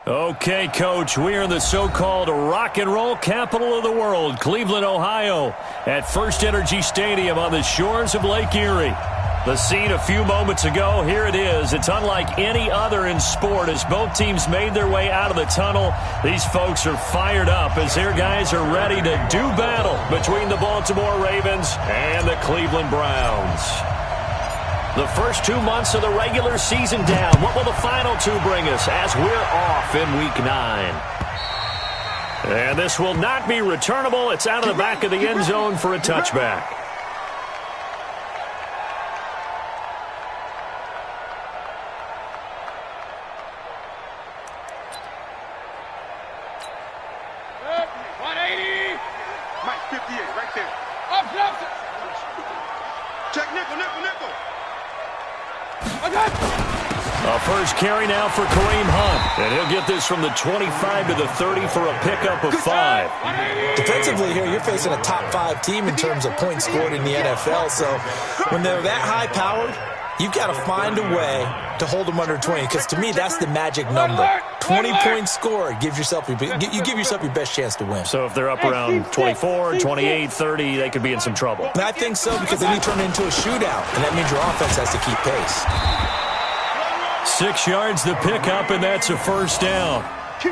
Okay, Coach, we are in the so-called rock and roll capital of the world, Cleveland, Ohio, at First Energy Stadium on the shores of Lake Erie. The scene a few moments ago, here it is. It's unlike any other in sport as both teams made their way out of the tunnel. These folks are fired up as their guys are ready to do battle between the Baltimore Ravens and the Cleveland Browns. The first 2 months of the regular season down. What will the final two bring us as we're off in Week 9? And this will not be returnable. It's out of the back of the end zone for a touchback. A first carry now for Kareem Hunt. And he'll get this from the 25 to the 30 for a pickup of 5. Defensively here, you're facing a top 5 team in terms of points scored in the NFL. So when they're that high-powered, you've got to find a way to hold them under 20. Because to me, that's the magic number. 20 points scored. You give yourself your best chance to win. So if they're up around 24, 28, 30, they could be in some trouble. And I think so, because then you turn it into a shootout. And that means your offense has to keep pace. 6 yards the pickup, and that's a first down.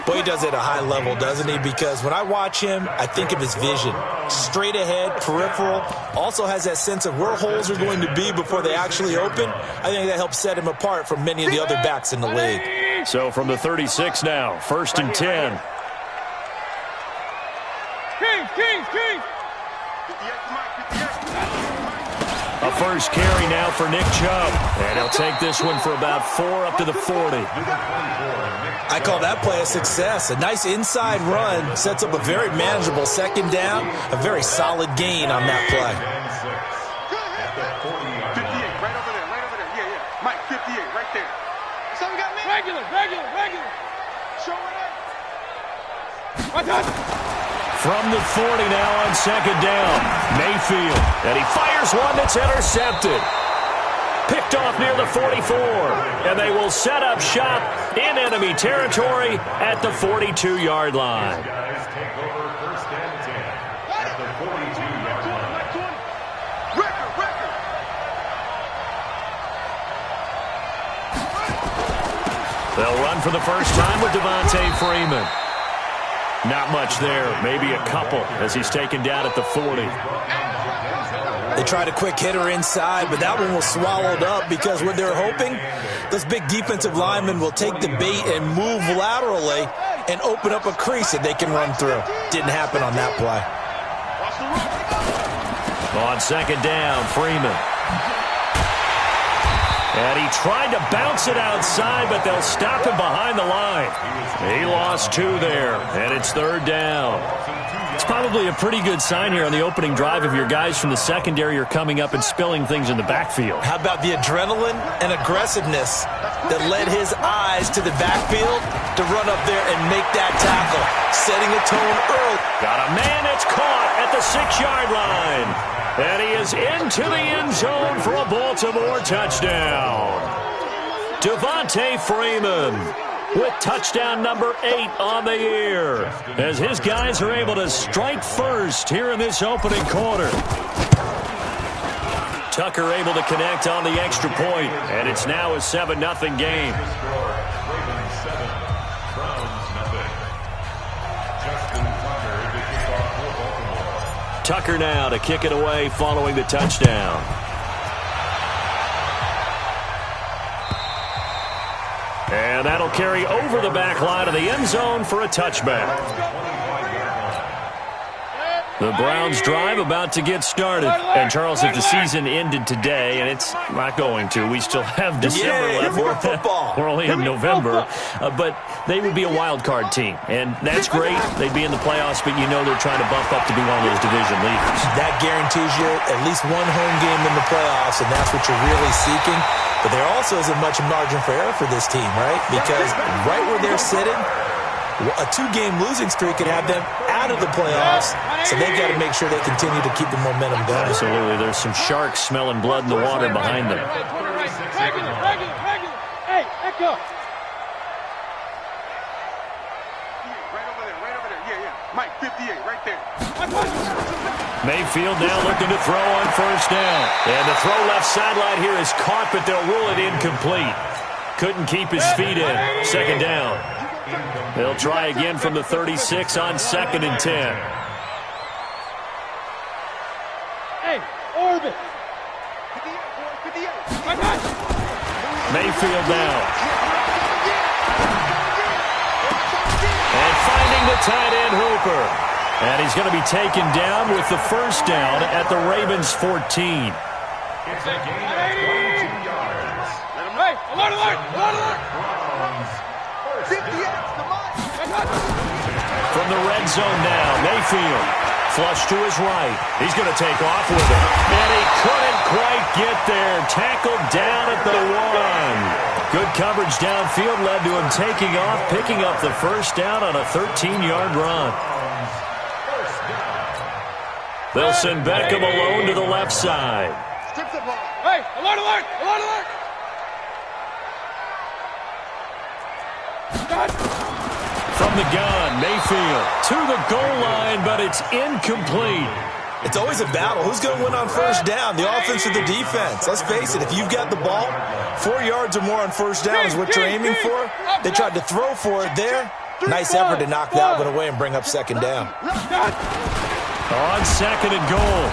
Boy, he does it at a high level, doesn't he? Because when I watch him, I think of his vision. Straight ahead, peripheral. Also has that sense of where holes are going to be before they actually open. I think that helps set him apart from many of the other backs in the league. So from the 36 now, 1st and 10. King. A first carry now for Nick Chubb. And he'll take this one for about 4 up to the 40. I call that play a success. A nice inside run sets up a very manageable second down. A very solid gain on that play. 58, right over there. Yeah. Mike, 58, right there. So we got me. Regular. Show it up. From the 40 now on second down. Mayfield. And he fires one that's intercepted. Picked off near the 44. And they will set up shop in enemy territory at the 42-yard line. They'll run for the first time with Devontae Freeman. Not much there, maybe a couple as he's taken down at the 40. They tried a quick hitter inside, but that one was swallowed up because what they're hoping, this big defensive lineman will take the bait and move laterally and open up a crease that they can run through. Didn't happen on that play. On second down, Freeman. And he tried to bounce it outside, but they'll stop him behind the line. He lost 2 there, and it's 3rd down. It's probably a pretty good sign here on the opening drive if your guys from the secondary are coming up and spilling things in the backfield. How about the adrenaline and aggressiveness that led his eyes to the backfield to run up there and make that tackle, setting a tone early. Got a man that's caught at the 6-yard line. And he is into the end zone for a Baltimore touchdown. Devontae Freeman with touchdown number 8 on the year as his guys are able to strike first here in this opening quarter. Tucker able to connect on the extra point, and it's now a 7-0 game. Tucker now to kick it away following the touchdown. And that'll carry over the back line of the end zone for a touchback. The Browns drive about to get started. And, Charles, if the season ended today, and it's not going to, we still have December left. More football. We're only in November. But they would be a wild card team. And that's great. They'd be in the playoffs, but you know they're trying to bump up to be one of those division leaders. That guarantees you at least one home game in the playoffs, and that's what you're really seeking. But there also isn't much margin for error for this team, right? Because right where they're sitting, a 2-game losing streak could have them out of the playoffs, so they've got to make sure they continue to keep the momentum going. Absolutely. There's some sharks smelling blood in the water behind them. Regular. Hey, echo. Mike 58, right there. Mayfield now looking to throw on first down. And the throw left sideline here is caught, but they'll rule it incomplete. Couldn't keep his feet in. Second down. They'll try again from the 36 on 2nd and 10. Hey, orbit. Mayfield now. And finding the tight end Hooper. And he's going to be taken down with the first down at the Ravens 14. It's a gain of 22 yards. Hey, alert, alert, alert, alert. 58, come on. From the red zone now, Mayfield. Flush to his right. He's going to take off with it. And he couldn't quite get there. Tackled down at the 1. Good coverage downfield led to him taking off, picking up the first down on a 13-yard run. They'll send Beckham alone to the left side. Hey, alert, alert, alert, alert. From the gun, Mayfield to the goal line, but it's incomplete. It's always a battle. Who's going to win on first down, the offense or the defense? Let's face it, if you've got the ball, 4 yards or more on first down is what you're aiming for. They tried to throw for it there. Nice effort to knock that one away and bring up second down. On 2nd and goal,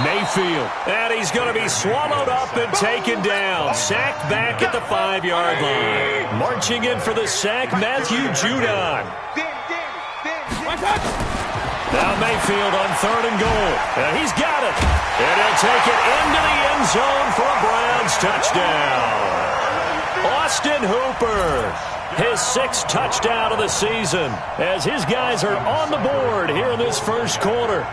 Mayfield. And he's going to be swallowed up and taken down. Sacked back at the 5-yard line. Marching in for the sack, Matthew Judon. Now Mayfield on 3rd and goal. And he's got it. And he'll take it into the end zone for a Browns touchdown. Austin Hooper, his 6th touchdown of the season, as his guys are on the board here in this first quarter.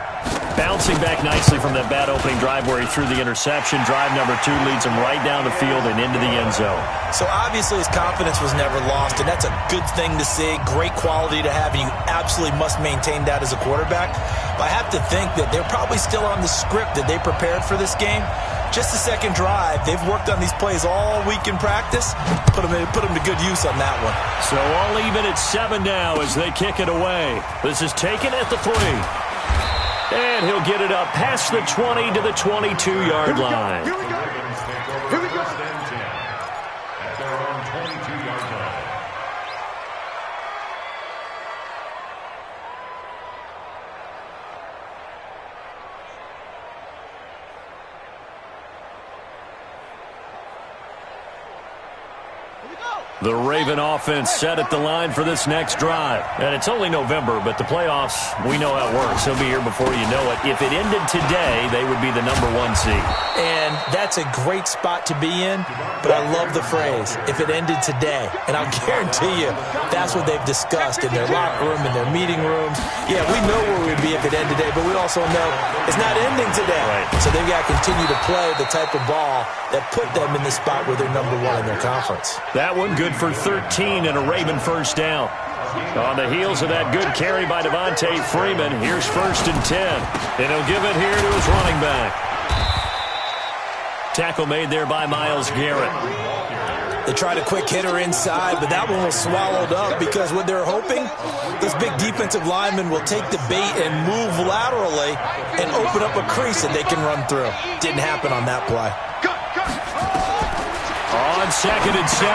Bouncing back nicely from that bad opening drive where he threw the interception. Drive number 2 leads him right down the field and into the end zone. So obviously his confidence was never lost, and that's a good thing to see. Great quality to have, and you absolutely must maintain that as a quarterback. But I have to think that they're probably still on the script that they prepared for this game. Just the second drive. They've worked on these plays all week in practice. Put them to good use on that one. So all even at 7 now as they kick it away. This is taken at the 3. And he'll get it up past the 20 to the 22-yard line. Here we go. Here we go. At their own 22-yard line. The Raven offense set at the line for this next drive. And it's only November, but the playoffs, we know how it works. He'll be here before you know it. If it ended today, they would be the number 1 seed. And that's a great spot to be in, but I love the phrase, if it ended today. And I'll guarantee you, that's what they've discussed in their locker room, in their meeting rooms. Yeah, we know where we'd be if it ended today, but we also know it's not ending today. Right. So they've got to continue to play the type of ball that put them in the spot where they're number 1 in their conference. That one good for 13 and a Raven first down. On the heels of that good carry by Devontae Freeman, here's 1st and 10. And he'll give it here to his running back. Tackle made there by Myles Garrett. They tried a quick hitter inside, but that one was swallowed up because what they're hoping, those big defensive linemen will take the bait and move laterally and open up a crease that they can run through. Didn't happen on that play. On 2nd and 7,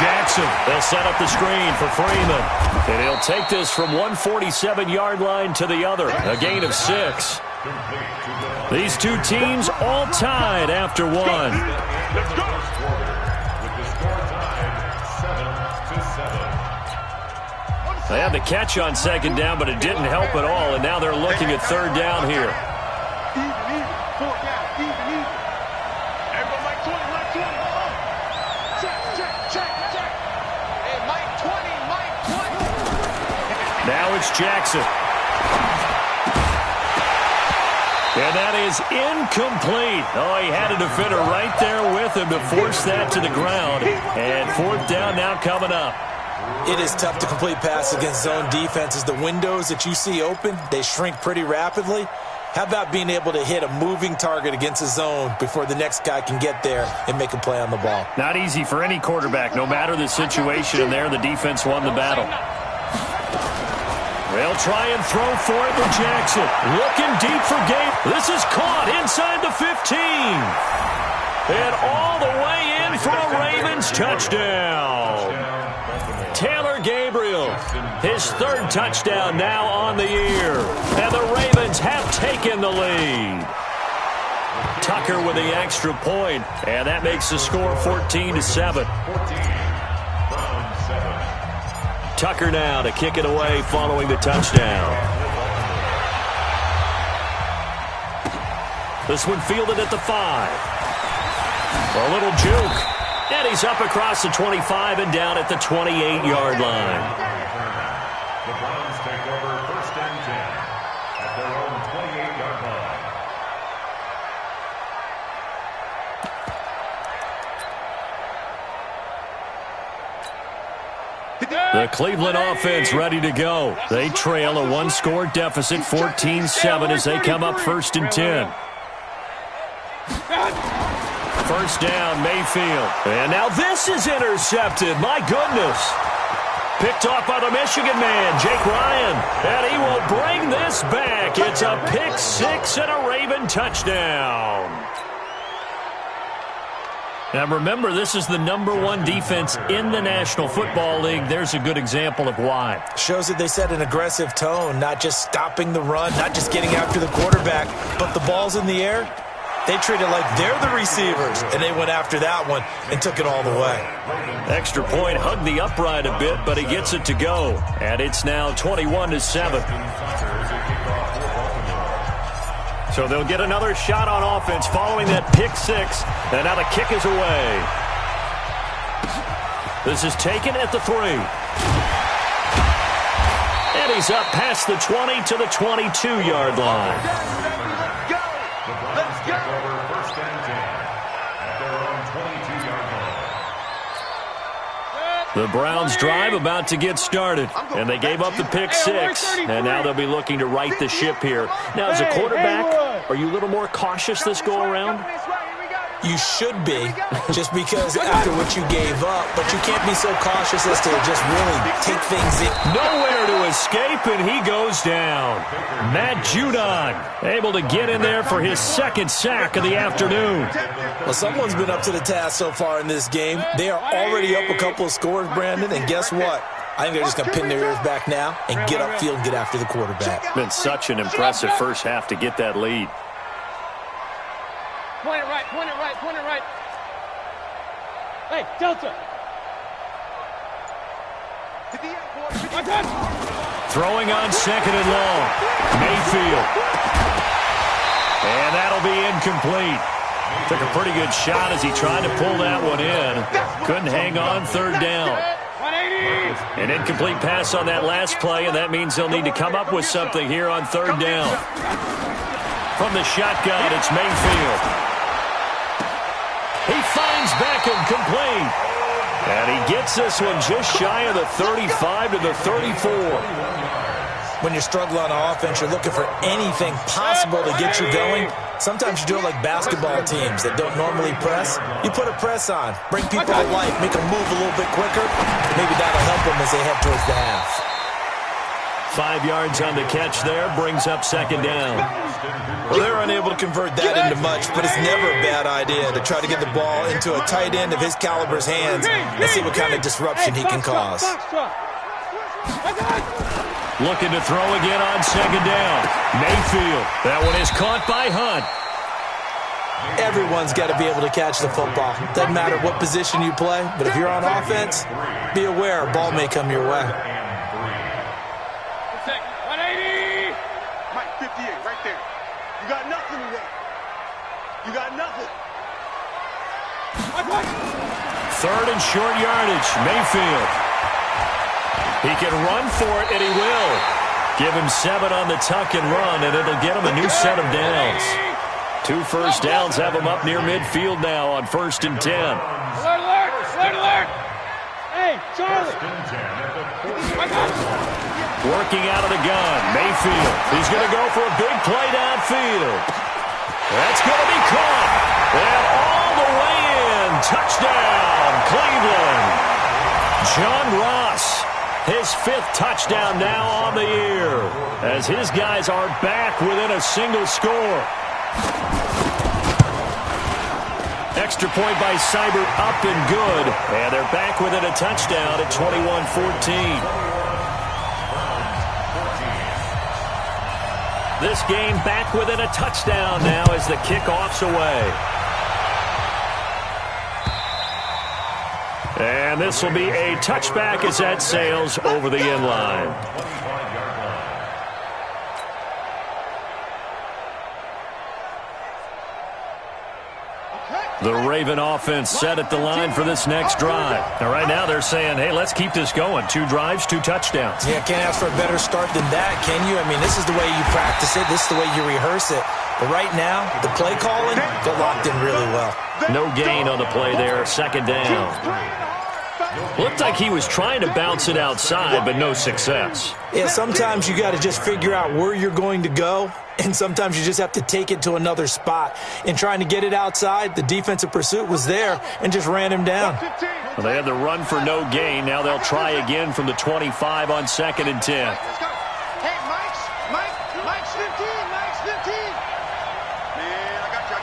Jackson. They'll set up the screen for Freeman. And he'll take this from 147-yard line to the other. A gain of 6. These two teams all tied after 1. Let's go. They had the catch on 2nd down, but it didn't help at all. And now they're looking at 3rd down here. Even. 4th down. Even. Everybody, Mike 20, Mike 20. Check. Hey, Mike 20. Now it's Jackson. And that is incomplete. Oh, he had a defender right there with him to force that to the ground. And 4th down now coming up. It is tough to complete passes against zone defenses. The windows that you see open, they shrink pretty rapidly. How about being able to hit a moving target against a zone before the next guy can get there and make a play on the ball? Not easy for any quarterback, no matter the situation. And there, the defense won the battle. They'll try and throw for it with Jackson. Looking deep for Gabe. This is caught inside the 15. And all the way in for a Ravens touchdown. Taylor Gabriel, his third touchdown now on the year. And the Ravens have taken the lead. Tucker with the extra point, and that makes the score 14-7. Tucker now to kick it away following the touchdown. This one fielded at the 5. A little juke. And he's up across the 25 and down at the 28-yard line. The Browns take over 1st and 10 at their own 28-yard line. The Cleveland offense ready to go. They trail a one-score deficit, 14-7, as they come up 1st and 10. First down, Mayfield. And now this is intercepted. My goodness. Picked off by the Michigan man, Jake Ryan. And he will bring this back. It's a pick 6 and a Raven touchdown. Now remember, this is the #1 defense in the National Football League. There's a good example of why. Shows that they set an aggressive tone, not just stopping the run, not just getting after the quarterback, but the ball's in the air. They treat it like they're the receivers, and they went after that one and took it all the way. Extra point, hugged the upright a bit, but he gets it to go. And it's now 21-7. So they'll get another shot on offense following that pick 6. And now the kick is away. This is taken at the 3. And he's up past the 20 to the 22-yard line. Let's go. Over 1st and 10 at their own 22-yard line. The Browns drive about to get started, and they gave up the pick 6, and now they'll be looking to right the ship here. Now, as a quarterback, are you a little more cautious this go-around? You should be, just because after what you gave up, but you can't be so cautious as to just really take things in. Nowhere to escape, and he goes down. Matt Judon able to get in there for his 2nd sack of the afternoon. Well, someone's been up to the task so far in this game. They are already up a couple of scores, Brandon, and guess what? I think they're just going to pin their ears back now and get upfield and get after the quarterback. Been such an impressive first half to get that lead. Point it right, point it right, point it right. Hey, Delta. Throwing on 2nd and long. Mayfield. And that'll be incomplete. Took a pretty good shot as he tried to pull that one in. Couldn't hang on 3rd down. An incomplete pass on that last play, and that means they'll need to come up with something here on 3rd down. From the shotgun, it's Mayfield. He finds Beckham complete. And he gets this one just shy of the 35 to the 34. When you struggle on offense, you're looking for anything possible to get you going. Sometimes you do it like basketball teams that don't normally press. You put a press on, bring people to life, make them move a little bit quicker. Maybe that'll help them as they head towards the half. 5 yards on the catch there, brings up 2nd down. Well, they're unable to convert that into much, but it's never a bad idea to try to get the ball into a tight end of his caliber's hands and see what kind of disruption he can cause. Looking to throw again on 2nd down. Mayfield. That one is caught by Hunt. Everyone's got to be able to catch the football. Doesn't matter what position you play, but if you're on offense, be aware a ball may come your way. 180. Mike, 58, right there. You got nothing today. You got nothing. 3rd and short yardage. Mayfield. He can run for it, and he will. Give him 7 on the tuck and run, and it'll get him a new set of downs. 2 first downs have him up near midfield now on 1st and 10. Alert, alert, alert, alert. Hey, Charlie. Working out of the gun. Mayfield. He's going to go for a big play downfield. That's going to be caught. And all the way in. Touchdown, Cleveland. John Ross. His 5th touchdown now on the year. as his guys are back within a single score. Extra point by Seibert, up and good. And they're back within a touchdown at 21-14. This game back within a touchdown now as the kickoff's away. And this will be a touchback as that sails over the end line. The Raven offense set at the line for this next drive. Now, right now they're saying, hey, let's keep this going. 2 drives, 2 touchdowns. Yeah, can't ask for a better start than that, can you? I mean, this is the way you practice it. This is the way you rehearse it. But right now, the play calling, they're locked in really well. No gain on the play there. Second down. Looked like he was trying to bounce it outside, but no success. Yeah, sometimes you got to just figure out where you're going to go, and sometimes you just have to take it to another spot. In trying to get it outside, the defensive pursuit was there and just ran him down. Well, they had the run for no gain. Now they'll try again from the 25 on 2nd and 10. Let's go. Hey, Mike's 15. Mike's 15. Man, I got you.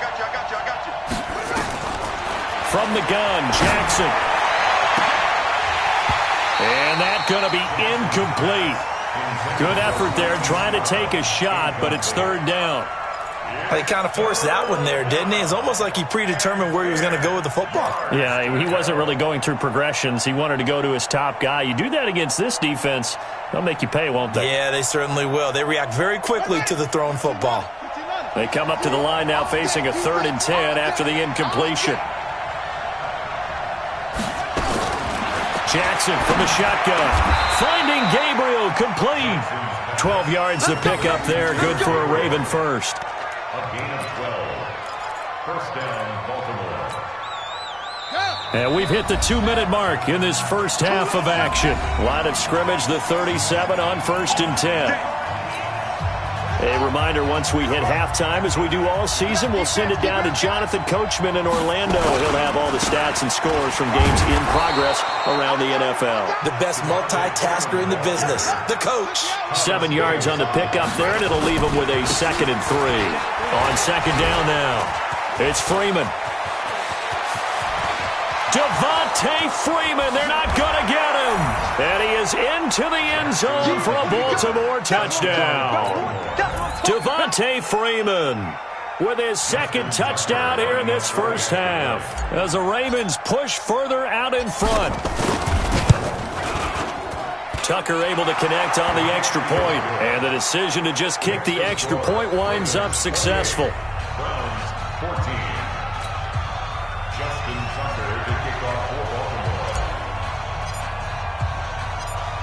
From the gun, Jackson. And that's going to be incomplete. Good effort there, trying to take a shot, but it's 3rd down. He kind of forced that one there, didn't he? It's almost like he predetermined where he was going to go with the football. Yeah, he wasn't really going through progressions. He wanted to go to his top guy. You do that against this defense, they'll make you pay, won't they? Yeah, they certainly will. They react very quickly to the thrown football. They come up to the line now facing a 3rd and 10 after the incompletion. Jackson from the shotgun. Finding Gabriel, complete. 12 yards to pick up there. Good for a Raven first. A gain of 12. First down, Baltimore. And we've hit the 2-minute mark in this first half of action. Line of scrimmage, the 37 on 1st and 10. A reminder, once we hit halftime, as we do all season, we'll send it down to Jonathan Coachman in Orlando. He'll have all the stats and scores from games in progress around the NFL. The best multitasker in the business, the coach. 7 yards on the pickup there, and it'll leave him with a 2nd and 3. On 2nd down now, it's Freeman. Devontae Freeman, they're not going to get him. And he is into the end zone for a Baltimore touchdown. Devontae Freeman with his 2nd touchdown here in this first half as the Ravens push further out in front. Tucker able to connect on the extra point, and the decision to just kick the extra point winds up successful. Browns 14. Justin Tucker to kick off for Baltimore.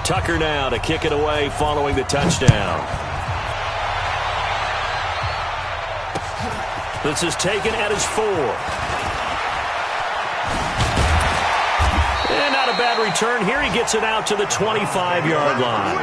Tucker now to kick it away following the touchdown. This is taken at his 4. And not a bad return here. He gets it out to the 25-yard line.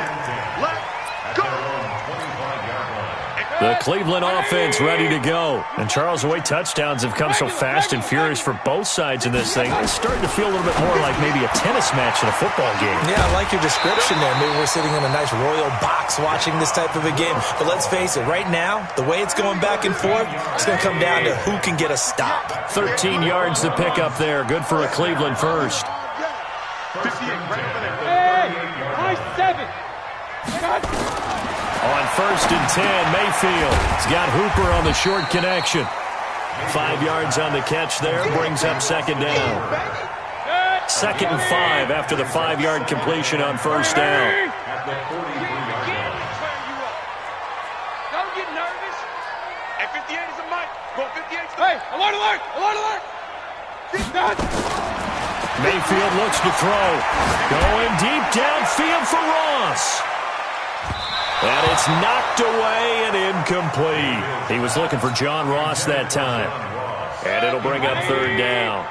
The Cleveland offense ready to go. And Charles, the way touchdowns have come so fast and furious for both sides in this thing, it's starting to feel a little bit more like maybe a tennis match in a football game. Yeah, I like your description there. Maybe we're sitting in a nice royal box watching this type of a game. But let's face it, right now, the way it's going back and forth, it's going to come down to who can get a stop. 13 yards to pick up there. Good for a Cleveland first. Hey, high 7. On 1st and 10, Mayfield. He's got Hooper on the short connection. 5 yards on the catch there. Brings up 2nd down. 2nd and 5 after the 5-yard completion on 1st down. Don't get nervous. At 58 is a mic. Go 58. Hey, alert, alert, alert, alert. Mayfield looks to throw. Going deep downfield for Ross. And it's knocked away and incomplete. He was looking for John Ross that time. And it'll bring up 3rd down.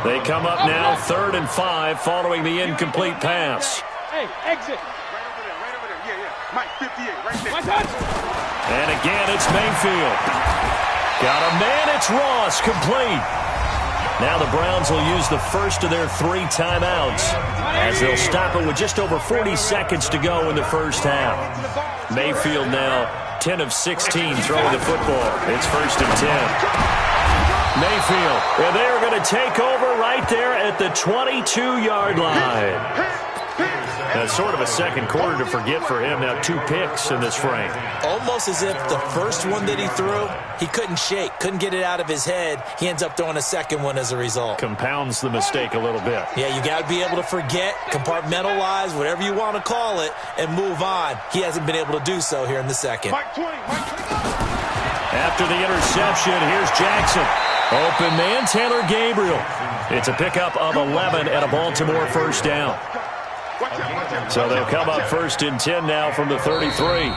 They come up now 3rd and 5 following the incomplete pass. Hey, exit. Right over there. Yeah. Mike, 58, right there. My touch. And again, it's Mayfield. Got a man, it's Ross, complete. Now the Browns will use the first of their 3 timeouts as they'll stop it with just over 40 seconds to go in the first half. Mayfield now 10 of 16 throwing the football. It's 1st and 10. Mayfield, and they are going to take over right there at the 22-yard line. That's sort of a second quarter to forget for him. Now 2 picks in this frame. Almost as if the first one that he threw, he couldn't shake, couldn't get it out of his head. He ends up throwing a second one as a result. Compounds the mistake a little bit. Yeah, you got to be able to forget, compartmentalize, whatever you want to call it, and move on. He hasn't been able to do so here in the second. After the interception, here's Jackson. Open man, Taylor Gabriel. It's a pickup of 11 and a Baltimore first down. So they'll come up 1st and 10 now from the 33.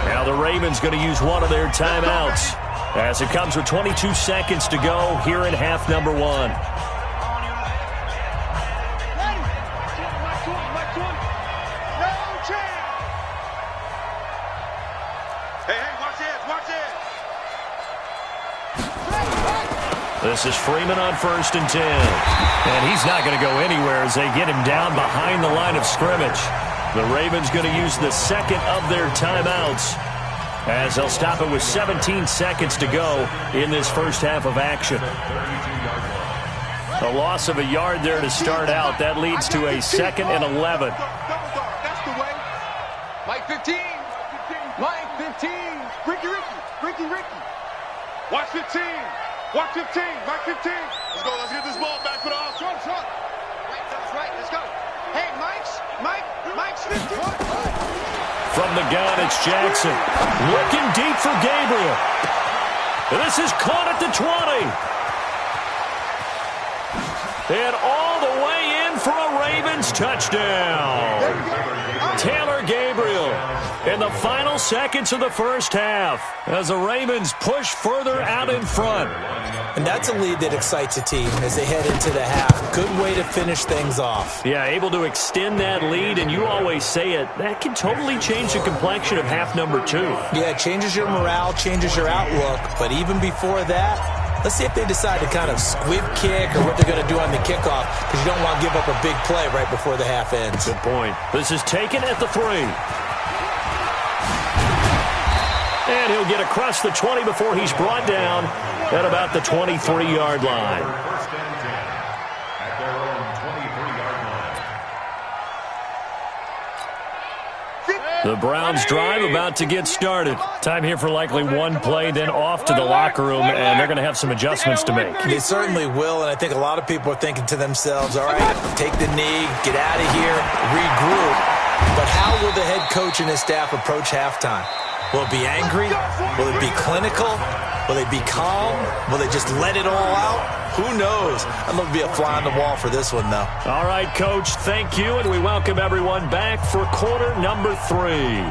Now the Ravens going to use one of their timeouts as it comes with 22 seconds to go here in half number 1. This is Freeman on 1st and 10. And he's not going to go anywhere as they get him down behind the line of scrimmage. The Ravens going to use the second of their timeouts as they'll stop it with 17 seconds to go in this first half of action. A loss of a yard there to start out. That leads to a 2nd and 11. That's the way. Mike 15. Mike 15. Ricky. Watch 15. Watch 15. Mike 15. Let's go. Let's get this ball back for the offense. Right, that's right. Let's go. Hey, Mike's 15. From the gun, it's Jackson. Looking deep for Gabriel. And this is caught at the 20. And all the way in for a Ravens touchdown. Taylor Gabriel in the final seconds of the first half as the Ravens push further out in front. And that's a lead that excites a team as they head into the half. Good way to finish things off. Yeah, able to extend that lead, and you always say it, that can totally change the complexion of half number 2. Yeah, it changes your morale, changes your outlook. But even before that, let's see if they decide to kind of squib kick or what they're going to do on the kickoff, because you don't want to give up a big play right before the half ends. Good point. This is taken at the 3. And he'll get across the 20 before he's brought down at about the 23-yard line. First and 10 at their own 23-yard line. The Browns drive about to get started. Time here for likely one play, then off to the locker room, and they're going to have some adjustments to make. They certainly will, and I think a lot of people are thinking to themselves, all right, take the knee, get out of here, regroup. But how will the head coach and his staff approach halftime? Will it be angry? Will it be clinical? Will they be calm? Will they just let it all out? Who knows? I'm going to be a fly on the wall for this one, though. All right, Coach, thank you, and we welcome everyone back for quarter number 3.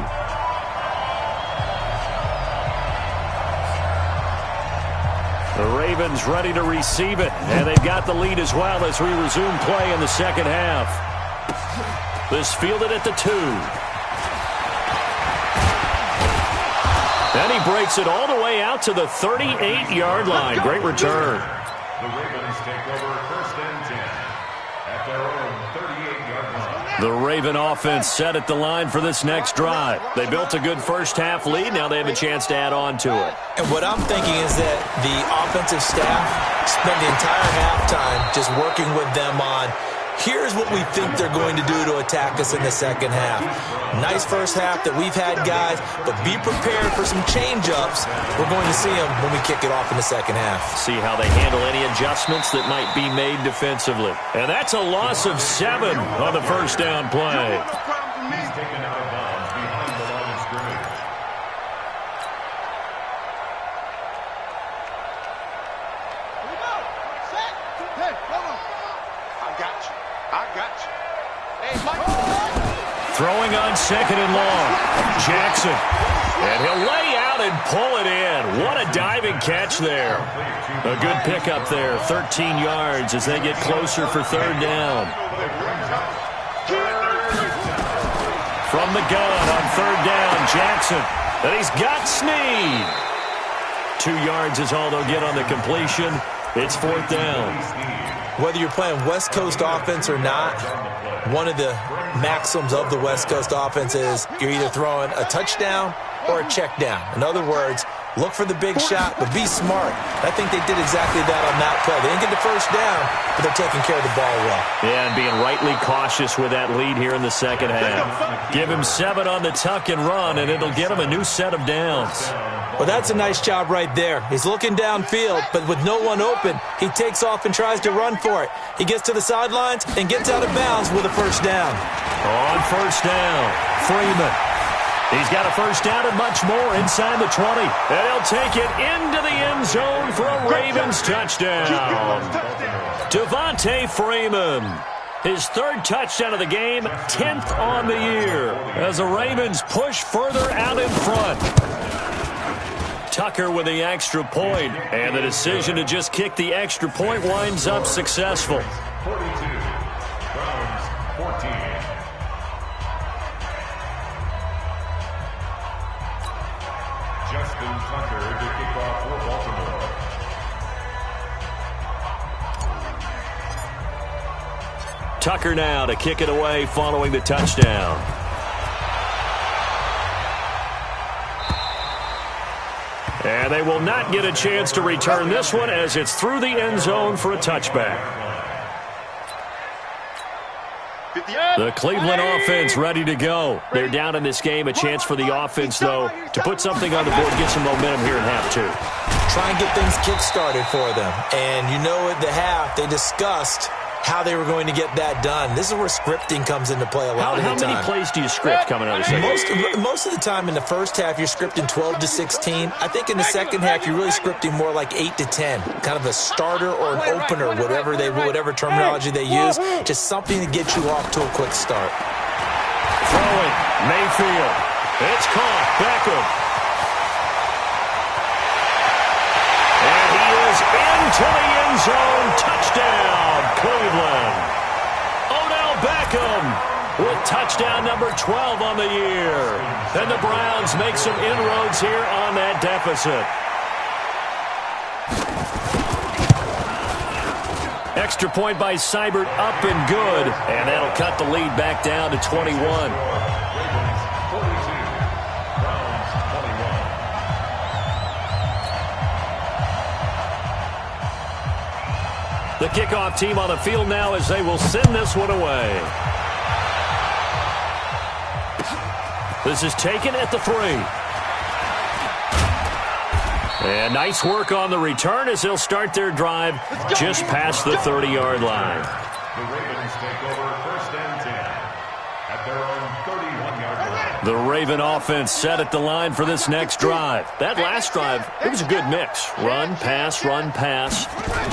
The Ravens ready to receive it, and they've got the lead as well as we resume play in the second half. This fielded at the 2. And he breaks it all the way out to the 38-yard line. Great return. The Ravens take over 1st and 10 at their own 38-yard line. The Raven offense set at the line for this next drive. They built a good first half lead. Now they have a chance to add on to it. And what I'm thinking is that the offensive staff spent the entire halftime just working with them on, here's what we think they're going to do to attack us in the second half. Nice first half that we've had, guys, but be prepared for some change-ups. We're going to see them when we kick it off in the second half. See how they handle any adjustments that might be made defensively. And that's a loss of 7 on the first down play. He's taken out of bounds behind the line of scrimmage. I got you. Hey, Mike. Throwing on 2nd and long. Jackson. And he'll lay out and pull it in. What a diving catch there. A good pickup there. 13 yards as they get closer for 3rd down. From the gun on 3rd down, Jackson. And he's got Snead. 2 yards is all they'll get on the completion. It's 4th down. Whether you're playing West Coast offense or not, one of the maxims of the West Coast offense is you're either throwing a touchdown or a check down. In other words, look for the big shot, but be smart. I think they did exactly that on that play. They didn't get the first down, but they're taking care of the ball well. Yeah, and being rightly cautious with that lead here in the second half. Give him 7 on the tuck and run, and it'll get him a new set of downs. Well, that's a nice job right there. He's looking downfield, but with no one open, he takes off and tries to run for it. He gets to the sidelines and gets out of bounds with a first down. On first down, Freeman. He's got a first down and much more inside the 20. And he'll take it into the end zone for a Ravens touchdown. Devontae Freeman. His 3rd touchdown of the game, 10th on the year. As the Ravens push further out in front. Tucker with the extra point. And the decision to just kick the extra point winds up successful. 42, Browns 14. Justin Tucker to kick off for Baltimore. Tucker now to kick it away following the touchdown. And they will not get a chance to return this one as it's through the end zone for a touchback. The Cleveland offense ready to go. They're down in this game. A chance for the offense, though, to put something on the board, get some momentum here in half 2. Try and get things kick-started for them. And you know at the half, they discussed how they were going to get that done. This is where scripting comes into play a lot of the time. How many plays do you script coming out of the second? Most of the time in the first half, you're scripting 12 to 16. I think in the second half, you're really scripting more like 8 to 10. Kind of a starter or an opener, whatever terminology they use. Just something to get you off to a quick start. Throwing, Mayfield. It's caught. Beckham. And he is into the end zone. Touchdown, Cleveland. Odell Beckham with touchdown number 12 on the year. And the Browns make some inroads here on that deficit. Extra point by Seibert, up and good. And that'll cut the lead back down to 21. The kickoff team on the field now as they will send this one away. This is taken at the 3. And nice work on the return as they'll start their drive just past the 30-yard line. The Ravens take over 1st and 10 at their own 31-yard line. The Raven offense set at the line for this next drive. That last drive, it was a good mix. Run, pass,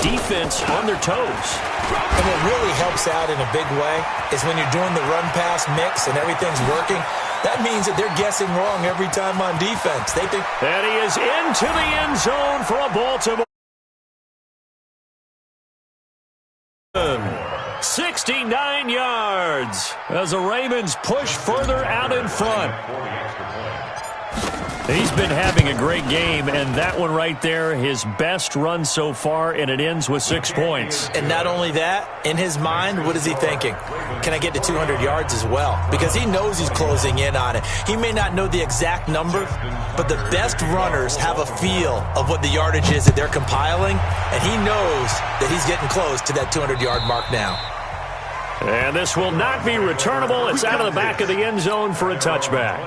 defense on their toes. And what really helps out in a big way is when you're doing the run-pass mix and everything's working, that means that they're guessing wrong every time on defense. They think. And he is into the end zone for a Baltimore. 69 yards as the Ravens push further out in front. He's been having a great game, and that one right there, his best run so far, and it ends with 6 points. And not only that, in his mind, what is he thinking? Can I get to 200 yards as well? Because he knows he's closing in on it. He may not know the exact number, but the best runners have a feel of what the yardage is that they're compiling, and he knows that he's getting close to that 200-yard mark now. And this will not be returnable. It's out of the back of the end zone for a touchback.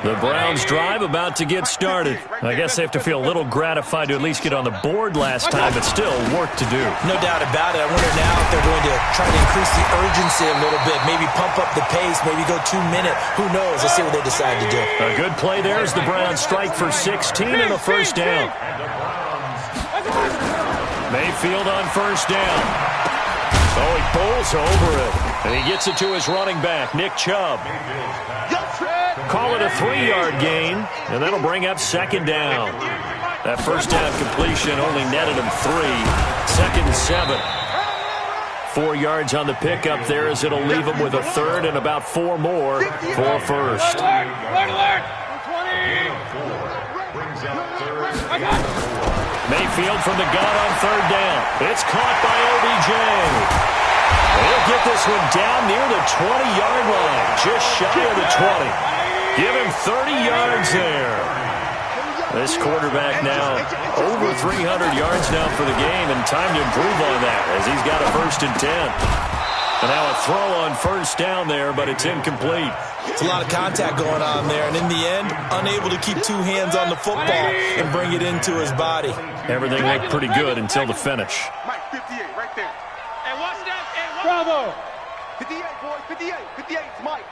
The Browns drive about to get started. I guess they have to feel a little gratified to at least get on the board last time, but still work to do. No doubt about it. I wonder now if they're going to try to increase the urgency a little bit, maybe pump up the pace, maybe go 2-minute. Who knows? Let's see what they decide to do. A good play there as the Browns strike for 16 and a first down. Mayfield on first down. Oh, he bowls over it. And he gets it to his running back, Nick Chubb. Call it a 3-yard gain, and that'll bring up second down. That first down completion only netted him 3. 2nd and 7. 4 yards on the pickup there as it'll leave him with a 3rd and about 4 more for a first. Mayfield from the gun on third down. It's caught by OBJ. He'll get this one down near the 20-yard line, just shy of the 20. Give him 30 yards there. This quarterback now over 300 yards now for the game, and time to improve on that as he's got a 1st and 10. And now a throw on first down there, but it's incomplete. It's a lot of contact going on there, and in the end, unable to keep 2 hands on the football and bring it into his body. Everything looked pretty good until the finish. Mike, 58, right there. And watch that. Bravo. 58, boy, 58. 58 is Mike.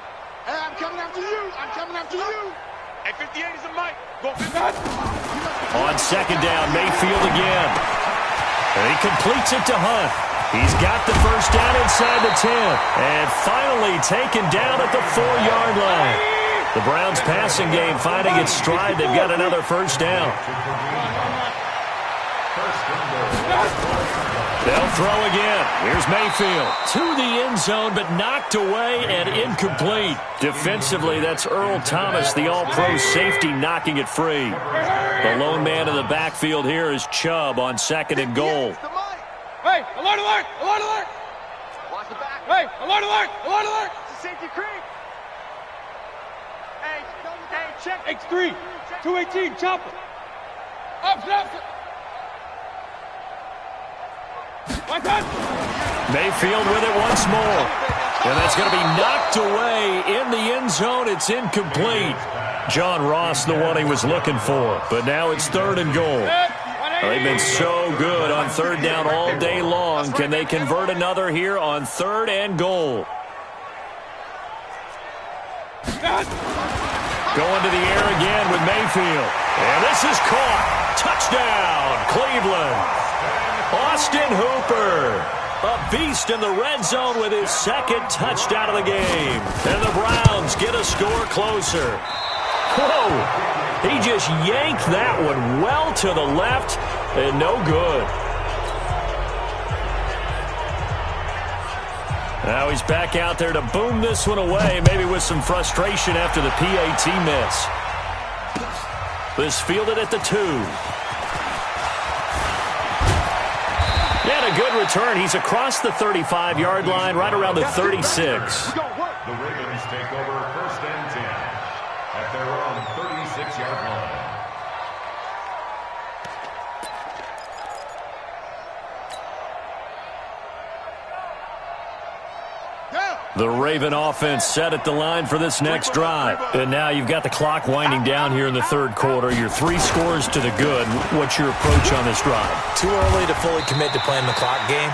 Hey, I'm coming after you. I'm coming after you. Hey, 58 is a Mike. Go 58. On second down, Mayfield again. And he completes it to Hunt. He's got the first down inside the 10. And finally taken down at the 4-yard line. The Browns passing game finding its stride. They've got another first down. They'll throw again. Here's Mayfield to the end zone, but knocked away and incomplete. Defensively, that's Earl Thomas, the all-pro safety, knocking it free. The lone man in the backfield here is Chubb on 2nd and goal. Hey, alert, alert, alert, alert. Watch the back. Hey, alert, alert, alert, alert. It's a safety creep. Hey, check. X3, 218, chopper. Up. Mayfield with it once more. And that's going to be knocked away in the end zone. It's incomplete. John Ross, the one he was looking for. But now it's 3rd and goal. They've been so good on 3rd down all day long. Can they convert another here on 3rd and goal? Going to the air again with Mayfield. And this is caught. Touchdown, Cleveland. Austin Hooper, a beast in the red zone with his 2nd touchdown of the game. And the Browns get a score closer. Whoa, he just yanked that one well to the left and no good. Now he's back out there to boom this one away, maybe with some frustration after the PAT miss. This fielded at the 2. And a good return. He's across the 35-yard line, right around the 36. The Ravens take over 1st and 10 at their own 36-yard line. The Raven offense set at the line for this next drive. And now you've got the clock winding down here in the 3rd quarter. You're 3 scores to the good. What's your approach on this drive? Too early to fully commit to playing the clock game.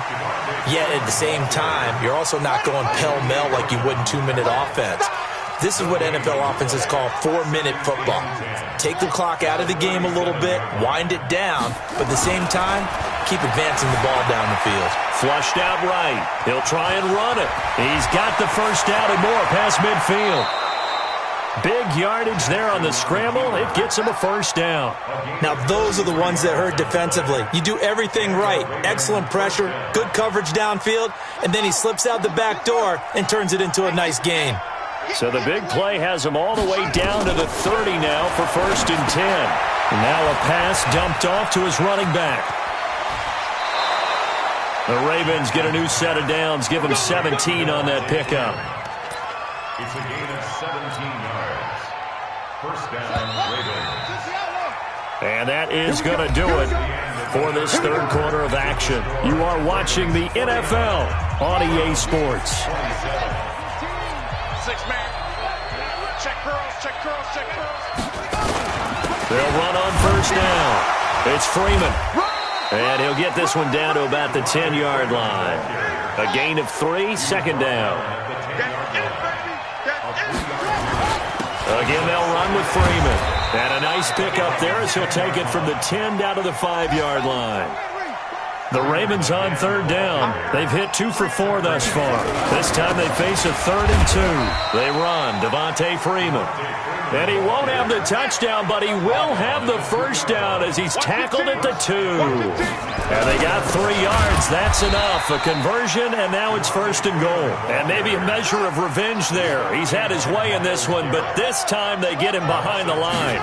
Yet at the same time, you're also not going pell-mell like you would in 2-minute offense. This is what NFL offenses call 4-minute football. Take the clock out of the game a little bit, wind it down, but at the same time, keep advancing the ball down the field. Flushed out right. He'll try and run it. He's got the first down and more past midfield. Big yardage there on the scramble. It gets him a first down. Now, those are the ones that hurt defensively. You do everything right. Excellent pressure, good coverage downfield, and then he slips out the back door and turns it into a nice gain. So the big play has him all the way down to the 30 now for 1st and 10. Now a pass dumped off to his running back. The Ravens get a new set of downs, give him 17 on that pickup. It's a gain of 17 yards. 1st down, Ravens. And that is going to do it for this 3rd quarter of action. You are watching the NFL on EA Sports. 6-man. Check curls, check curls, check curls. They'll run on first down. It's Freeman. And he'll get this one down to about the 10-yard line. A gain of 3, 2nd down. Again, they'll run with Freeman. And a nice pickup there as he'll take it from the 10 down to the 5-yard line. The Ravens on 3rd down. They've hit 2 for 4 thus far. This time they face a 3rd and 2. They run. Devontae Freeman. And he won't have the touchdown, but he will have the first down as he's tackled at the 2. And they got 3 yards. That's enough. A conversion, and now it's 1st and goal. And maybe a measure of revenge there. He's had his way in this one, but this time they get him behind the line.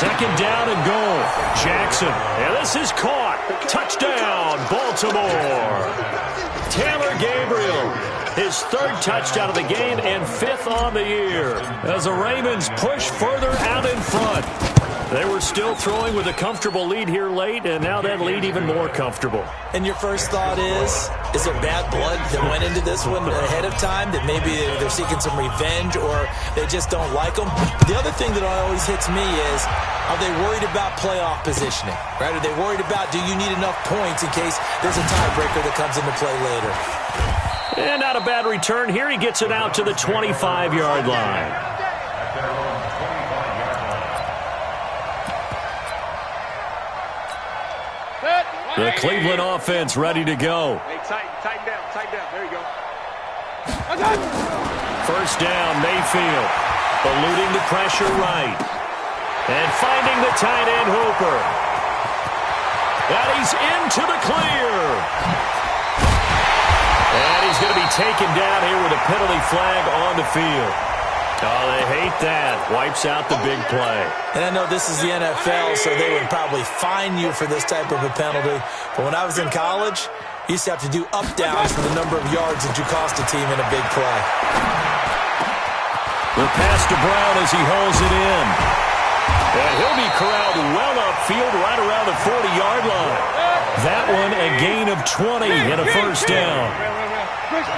Second down and goal. Jackson. And this is caught. Touchdown, Baltimore. Taylor Gabriel. His third touchdown of the game and fifth on the year. As the Ravens push further out in front. They were still throwing with a comfortable lead here late, and now that lead even more comfortable. And your first thought is there bad blood that went into this one ahead of time, that maybe they're seeking some revenge or they just don't like them? The other thing that always hits me is, are they worried about playoff positioning? Right? Are they worried about, do you need enough points in case there's a tiebreaker that comes into play later? And not a bad return here. He gets it out to the 25-yard line. The Cleveland offense ready to go. Hey, tighten down. There you go. First down, Mayfield. Eluding the pressure right. And finding the tight end, Hooper. And he's into the clear. And he's going to be taken down here with a penalty flag on the field. Oh, they hate that. Wipes out the big play. And I know this is the NFL, so they would probably fine you for this type of a penalty. But when I was in college, you used to have to do up-downs for the number of yards that you cost a team in a big play. The pass to Brown as he holds it in. And he'll be corralled well upfield right around the 40-yard line. That one a gain of 20 and a first down.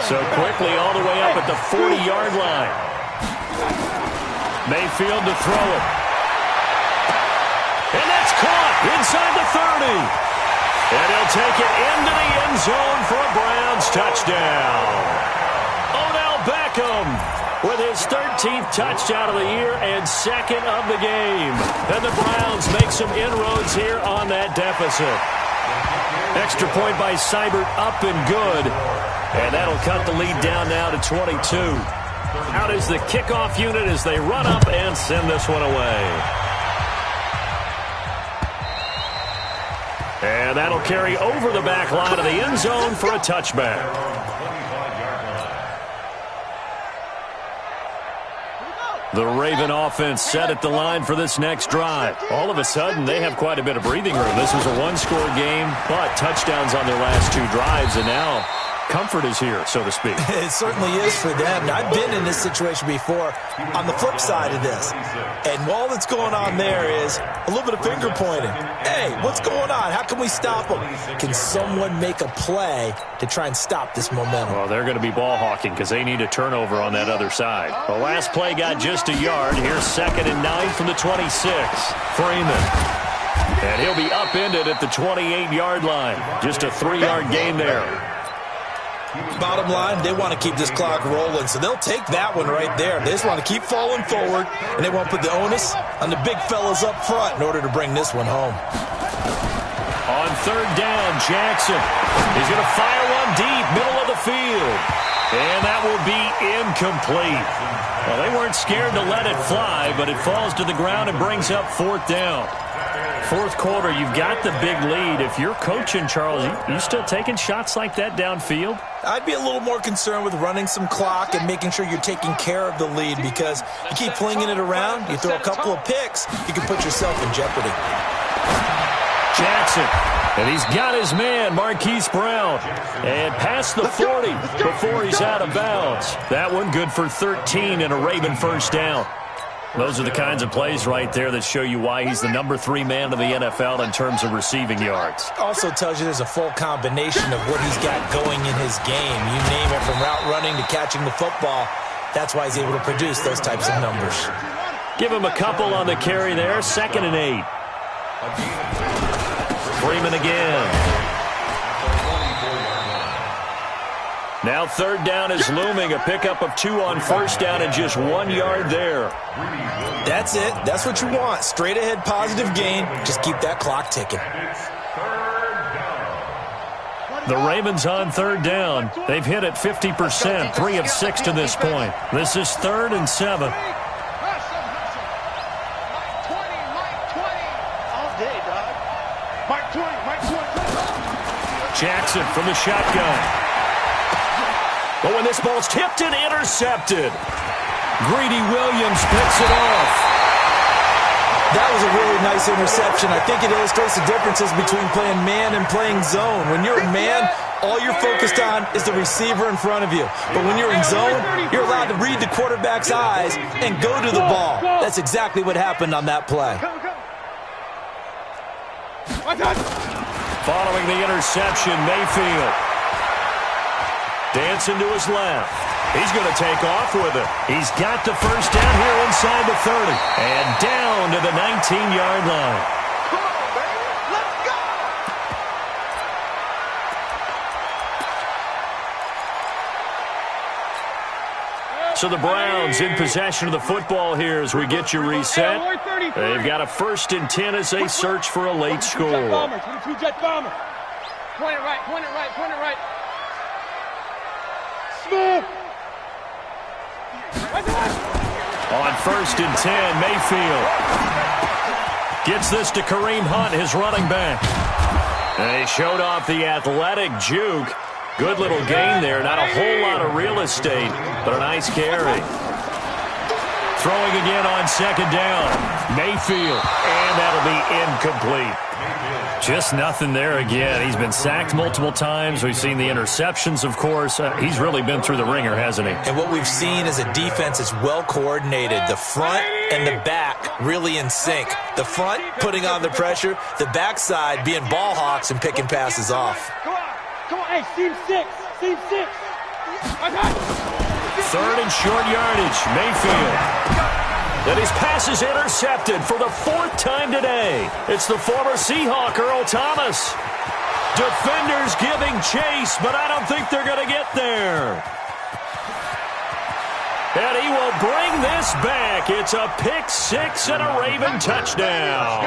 So quickly all the way up at the 40-yard line. Mayfield to throw it. And that's caught inside the 30. And he'll take it into the end zone for a Browns touchdown. Odell Beckham with his 13th touchdown of the year and second of the game. And the Browns make some inroads here on that deficit. Extra point by Seibert up and good. And that'll cut the lead down now to 22. Out is the kickoff unit as they run up and send this one away. And that'll carry over the back line of the end zone for a touchback. The Raven offense set at the line for this next drive. All of a sudden, they have quite a bit of breathing room. This was a one-score game, but touchdowns on their last two drives, and now comfort is here, so to speak. It certainly is for them. Now, I've been in this situation before on the flip side of this. And all that's going on there is a little bit of finger pointing. Hey, what's going on? How can we stop them? Can someone make a play to try and stop this momentum? Well, they're going to be ball hawking because they need a turnover on that other side. The last play got just a yard. Here's 2nd and 9 from the 26. Freeman. And he'll be upended at the 28-yard line. Just a 3-yard gain there. Bottom line, they want to keep this clock rolling, so they'll take that one right there. They just want to keep falling forward, and they won't put the onus on the big fellas up front in order to bring this one home. On 3rd down, Jackson. He's going to fire one deep, middle of the field. And that will be incomplete. Well, they weren't scared to let it fly, but it falls to the ground and brings up 4th down. 4th quarter, you've got the big lead. If you're coaching, Charles, you still taking shots like that downfield? I'd be a little more concerned with running some clock and making sure you're taking care of the lead, because you keep flinging it around, you throw a couple of picks, you can put yourself in jeopardy. Jackson, and he's got his man, Marquise Brown, and past the 40 before he's out of bounds. That one good for 13 and a Raven first down. Those are the kinds of plays right there that show you why he's the number 3 man of the NFL in terms of receiving yards. Also tells you there's a full combination of what he's got going in his game. You name it, from route running to catching the football. That's why he's able to produce those types of numbers. Give him a couple on the carry there. 2nd and 8. Freeman again. Now 3rd down is looming. A pickup of 2 on 1st down and just 1 yard there. That's it. That's what you want. Straight ahead positive gain. Just keep that clock ticking. The Ravens on 3rd down. They've hit it 50%, 3 of 6 to this point. This is 3rd and 7. Jackson from the shotgun. But when this ball's tipped and intercepted, Greedy Williams picks it off. That was a really nice interception. I think it illustrates the differences between playing man and playing zone. When you're man, all you're focused on is the receiver in front of you. But when you're in zone, you're allowed to read the quarterback's eyes and go to the ball. That's exactly what happened on that play. Following the interception, Mayfield dancing to his left. He's going to take off with it. He's got the first down here inside the 30. And down to the 19-yard line. Come on, baby. Let's go. So the Browns in possession of the football here as we get you reset. They've got a 1st and 10 as they search for a late score. 22-jet bomber. Point it right, point it right, point it right. Smooth. On 1st and 10, Mayfield gets this to Kareem Hunt, his running back. And he showed off the athletic juke. Good little gain there. Not a whole lot of real estate, but a nice carry. Throwing again on 2nd down. Mayfield, and that'll be incomplete. Just nothing there again. He's been sacked multiple times. We've seen the interceptions, of course. He's really been through the ringer, hasn't he? And what we've seen is a defense that's well coordinated. The front and the back really in sync. The front putting on the pressure. The backside being ball hawks and picking passes off. Come on, hey, seam 6. Seam 6. 3rd and short yardage. Mayfield. And his pass is intercepted for the 4th time today. It's the former Seahawk, Earl Thomas. Defenders giving chase, but I don't think they're going to get there. And he will bring this back. It's a pick 6 and a Raven touchdown.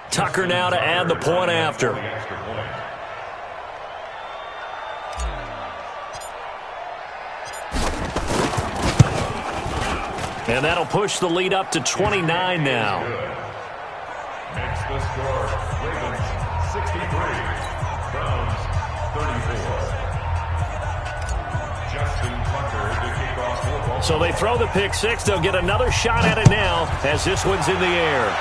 Tucker now to add the point after. And that'll push the lead up to 29 now. Next the score, Ravens 63, Browns 34. Justin Tucker to kick off football. So they throw the pick 6. They'll get another shot at it now as this one's in the air.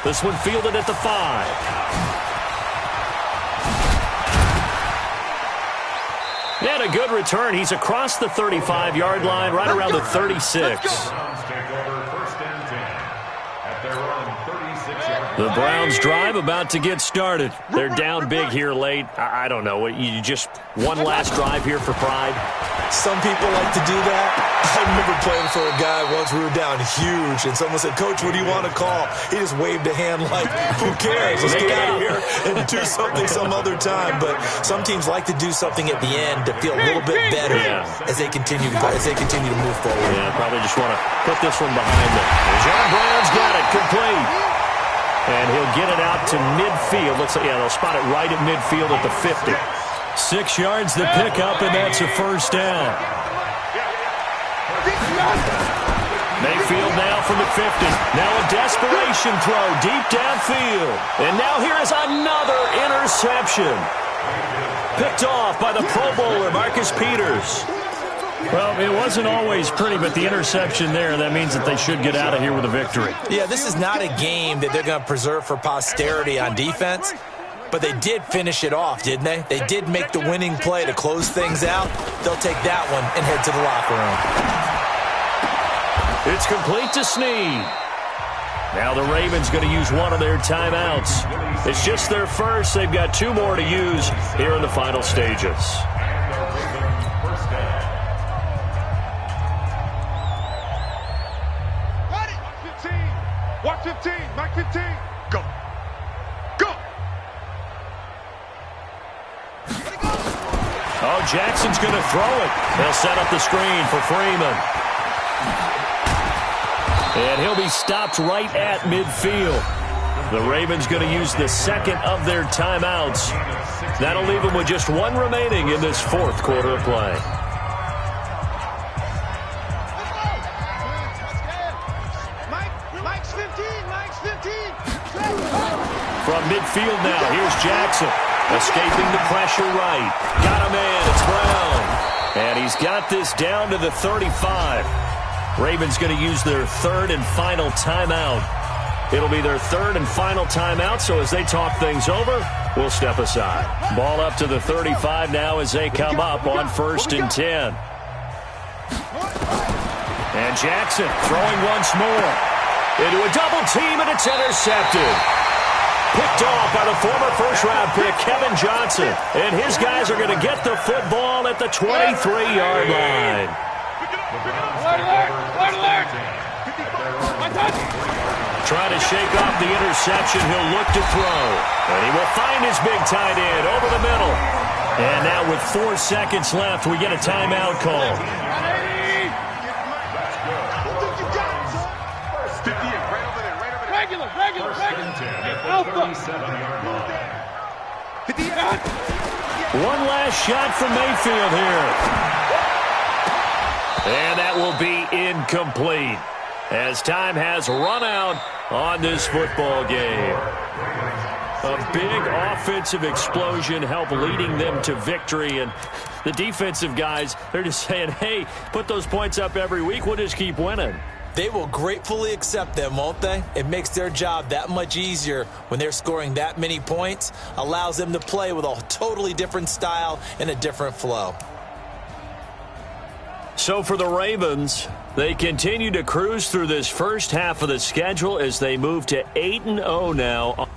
This one fielded at the 5. And a good return. He's across the 35-yard line, right around the 36. Browns take over 1st and 10 at their own 36-yard line. The Browns drive about to get started. They're down big here late. I don't know. You just one last drive here for pride? Some people like to do that. I remember playing for a guy once. We were down huge, and someone said, "Coach, what do you want to call?" He just waved a hand like, "Who cares? Let's get out of here and do something some other time." But some teams like to do something at the end to feel a little bit better as they continue to move forward. Yeah, probably just want to put this one behind them. John Brown's got it complete. And he'll get it out to midfield. Looks like, they'll spot it right at midfield at the 50. 6 yards to pick up, and that's a 1st down. Mayfield now from the 50. Now a desperation throw deep downfield. And now here is another interception. Picked off by the Pro Bowler, Marcus Peters. Well, it wasn't always pretty, but the interception there, that means that they should get out of here with a victory. Yeah, this is not a game that they're going to preserve for posterity on defense, but they did finish it off, didn't they? They did make the winning play to close things out. They'll take that one and head to the locker room. It's complete to Snead. Now the Ravens going to use one of their timeouts. It's just their first. They've got 2 more to use here in the final stages. Watch 15, Mike 15. Go. Go. Oh, Jackson's going to throw it. They'll set up the screen for Freeman. And he'll be stopped right at midfield. The Ravens going to use the 2nd of their timeouts. That'll leave them with just 1 remaining in this 4th quarter of play. Mike's 15. Mike's 15. From midfield now, here's Jackson. Escaping the pressure right. Got a man. It's Brown. And he's got this down to the 35. Ravens going to use their third and final timeout. It'll be their third and final timeout, so as they talk things over, we'll step aside. Ball up to the 35 now as they come up on 1st and 10. And Jackson throwing once more. Into a double team, and it's intercepted. Picked off by the former first-round pick, Kevin Johnson. And his guys are going to get the football at the 23-yard line. Trying to shake off the interception. He'll look to throw. And he will find his big tight end over the middle. And now with 4 seconds left, we get a timeout call. Regular. Alpha. One last shot from Mayfield here. And that will be incomplete, as time has run out on this football game. A big offensive explosion helped leading them to victory, and the defensive guys, they're just saying, hey, put those points up every week, we'll just keep winning. They will gratefully accept them, won't they? It makes their job that much easier when they're scoring that many points, allows them to play with a totally different style and a different flow. So for the Ravens, they continue to cruise through this first half of the schedule as they move to 8-0 now.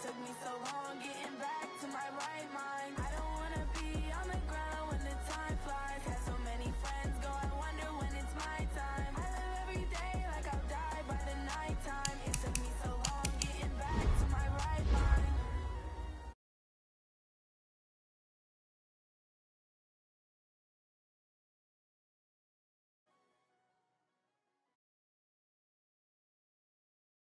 Took me so long getting